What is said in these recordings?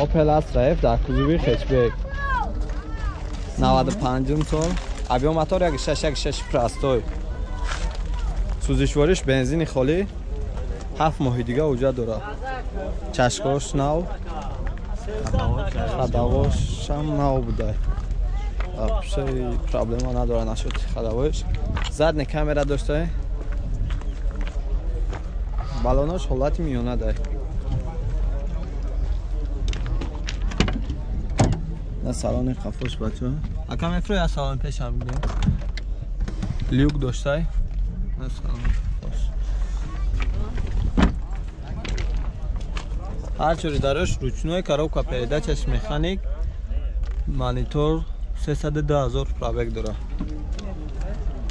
Opel Astra F در کوزوی خچبک 95 سال авиамотор 1.6 простой сӯзишвориш бензини холӣ 7 моҳи дига уҷа дорад чашкош нав хадавошам нав буда проблема надора нашуд хадавош задни камера дошта балонош ҳолати миёна дай на салони қафош бачо ака мефроя салон пешам бигем люк доштай на салон қафош ҳар чори дарош ручной коробка передачаш механик монитор 302,000 пробег дора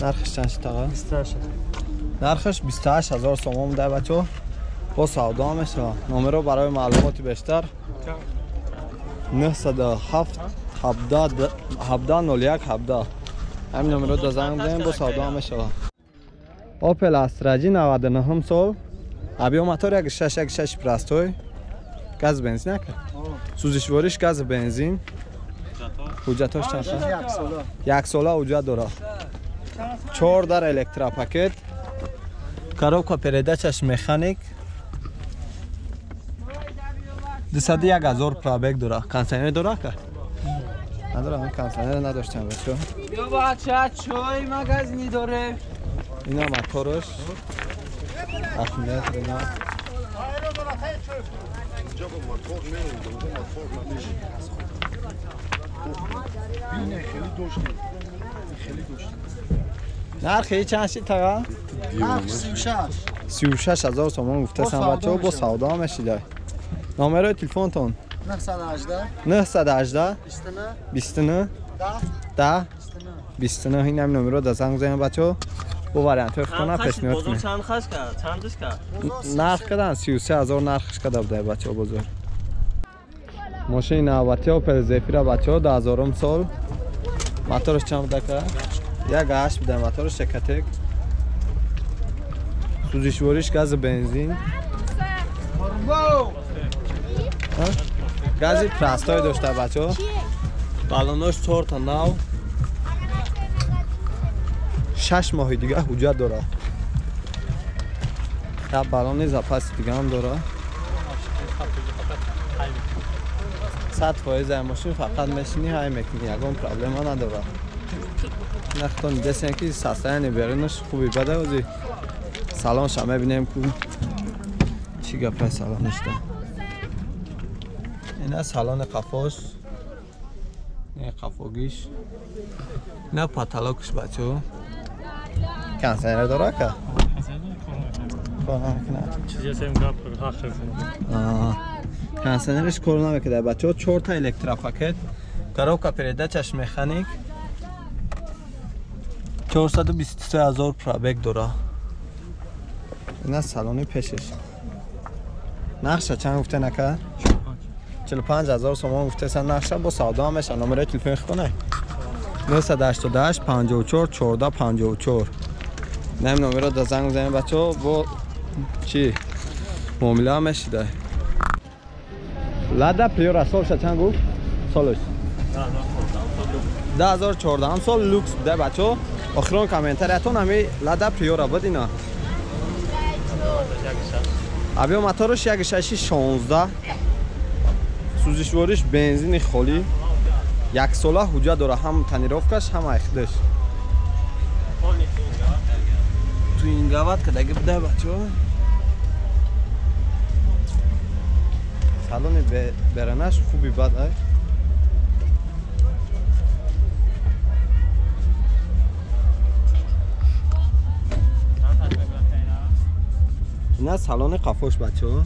нархш чанд шид таға 28 нархш 28,000 сомон дай бачо бо савдо мешава номеро барои маълумоти бештар 907 1701 17 همین نمره دو زنگ بزنیم با سودا همه شوا اوپل استراجی 99 سال авиамотор 1.6 простой газ бензин ака сӯзишвориш газ бензин ҳуҷҷатош чанд як сола ҳуҷҷат дорад 4 дар электропакет коробка передачаш механик 201,000 пробег дорад кондиционер дорад ака ندارم کانسانر نداشتم بچه یا بچه چای مغازینی داره اینا موتورش اهمیت اینا نرخی چند شید تقا؟ 36,000 تومان گفته سن بچه با سودا مشیده نامره تلفن تون 918 29 10 29 این هم نمره در زنگ بزنید بچه‌ها با وریانت اختنا پیشنهاد کنید چند خش کرد چندش کرد نرخ کردن 33,000 نرخش کرده بوده بچه‌ها بزرگ ماشین 90 اوپل زفیر بچه‌ها 2000 سال موتورش چند بوده که 1.8 بوده موتورش شکتک سوزشوارش گاز بنزین گازی پراستای داشته بچه ها بالوناش 4 تا نو 6 ماه دیگه حجت داره یک بالون زپاس دیگه هم داره 100% ماشین فقط ماشینی های میکنی یکم پرابلم نداره نختون دستن که سستانی برنش خوبی بده وزی سالانش هم ببینیم که چی گپه سالانش ده اینا سالان قفاش نه قفاگیش نه پاتالوکش بچه کانسانر داره که چیزی هستیم که حق کانسانرش کار نمیکنه بچه 4 تا الکتروپاکت коробка передачаш механик 423,000 пробег داره اینا سالانی پیشش نقشه چند گفته نکرد 45,000 تومان گفته سن نقشه با سودا هم میشه نمره تلفن خونه 988 54 14 54 نیم نمره در زنگ بزنید بچه ها با چی معامله هم میشیده لده پلیور سالش چند گفت سالش 2014 سال لوکس بوده بچه ها آخران کامنتریتون همی لده پلیور بود اینا авиамоторش 1.6 16 сӯзишвориш бензини холӣ як сола ҳуҷҷат дора ҳам тонировкаш ҳам айхдаш туингават кадаги буда бачаҳо салони беранаш хуби бад ай ина салони қафош бачаҳо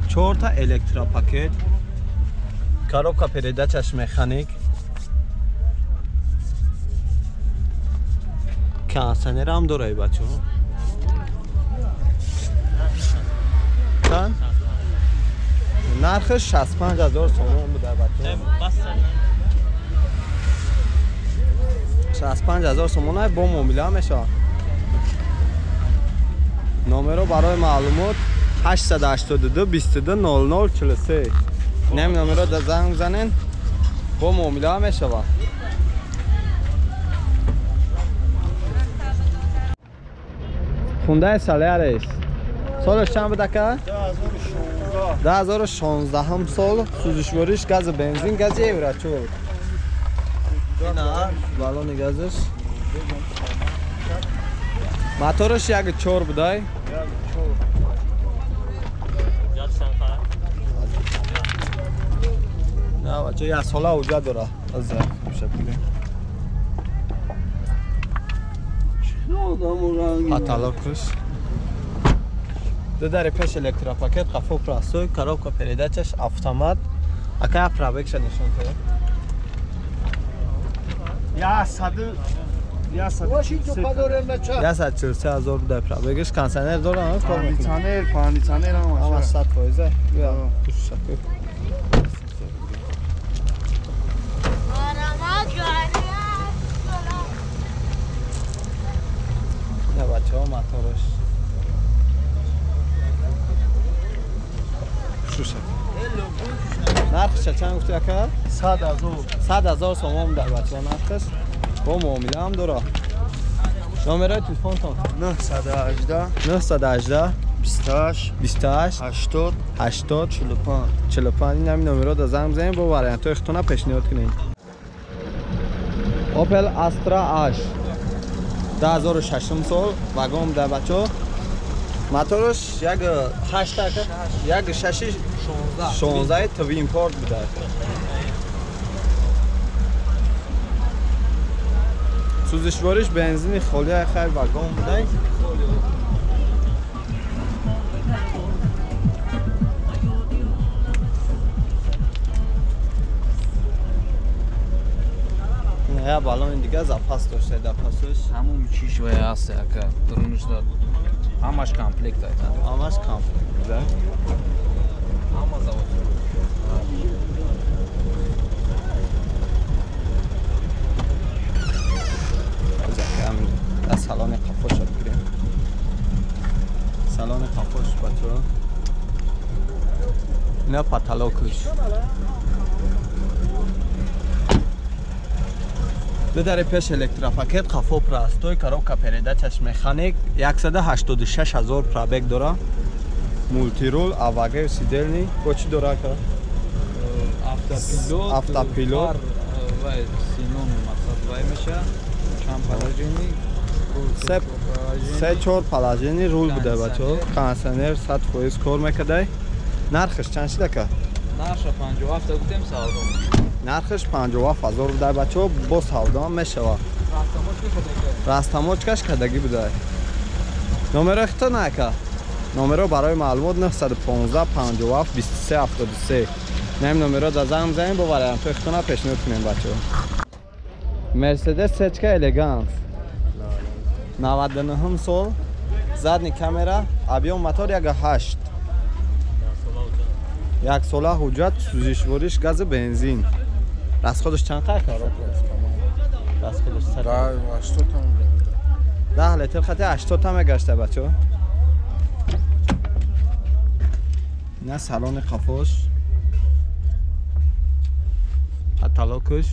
4 تا электропакет коробка передачаш механик кондиционер ҳам дорад бачаҳо чанд нархаш 65,000 сомон буда бачаҳо 65000 сомон бо муомила мешавад. номеро барои маълумот 882 22 00 43. нами номеро да занг занен бо муомила мешавад. хундай солярис солаш чанд буд ака? 2016 сол. сӯзишвориш гази бензин, гази еврочол. ина балони газиш. моториш 1.4 будай. на бача як сола уҷа дора. аз шакли. Потолокуш. Додари пеш электропакет, қафо простой, коробка передачаш, автомат. Ака пробег ша нишон тед. Я саду 143,000 будай пробегиш, кондиционер дора, кор мекунад. кондиционер Ама 100%. Я шакли. نه بچه ها موتورش شو شد نرخش چند گفتی اکا؟ 100,000 سوم در بچه ها نرخش با معامله هم داره نامرای تلفن تان 918 28 80 45 این همین نامرای در زنگ بزنیم با وریانت های اختونه پیشنهاد کنیم اوپل استرا اش 2006 سال واگن در بچه موتورش یک 8 یک 6 16 توی ایمپورت بوده سوزشوارش بنزین خالی خیر واگن بوده یا بالون دیگه запас داشته запасش همون چیش و هست که درونش داد همش کامپلکت هست همش کامپلکت بوده همه زود از سالن قفاش بگیریم سالن قفاش بچه اینا پاتالوکش در پیش الکتروپاکت قفو پراستوی коробка передачаш механик 186,000 пробег дора мультирул авагев сидельный бо чӣ дора ка автопилот вай синон мақсад вай меша чанд положений се чор положений рул буда бачо кондиционер 100% кор мекардай нархш чанд шуда ка нарша 57 гуфтем савдо нархш 57,000 буда бачо бо савдо мешавад растамочкаш кадаги буда номеро хто нака номеро барои маълумот 915 57 23 73 нами номеро да занг занем бо вариант хтона пешниҳод кунем бачо мерседес сечка элеганс 99 сол задни камера объем мотор 1.8 як сола ҳуҷҷат сӯзишвориш гази бензин расходш чанд қайр расходш 10 литр хати 80 та мегашта бачо на салони қафош потолокуш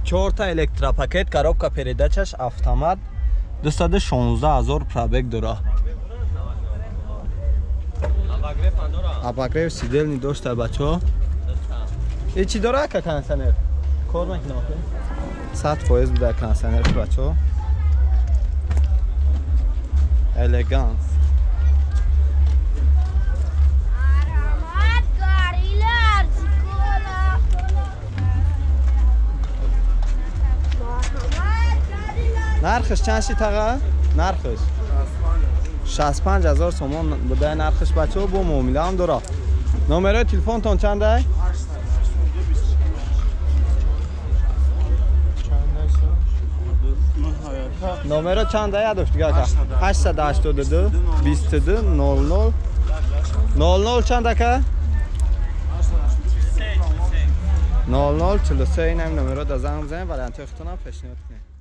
чорта электропакет коробка передачаш автомат 216,000 пробег дора абагрев сидельни дошта бачо и чи дора ка кондиционер кор мекунад 100% буда кондиционер бачо элеганс нархш чанд шид таға? нархш 65,000 сомон буда нархш бачо бо муомила ҳам дора номерои телефонтон чандай? номеро чандай ядош дига ка 882 22 00 00 чанд ака 00 43 این هم نمره دا زنگ بزنید ولی انتو اختنا پیشنهاد کنید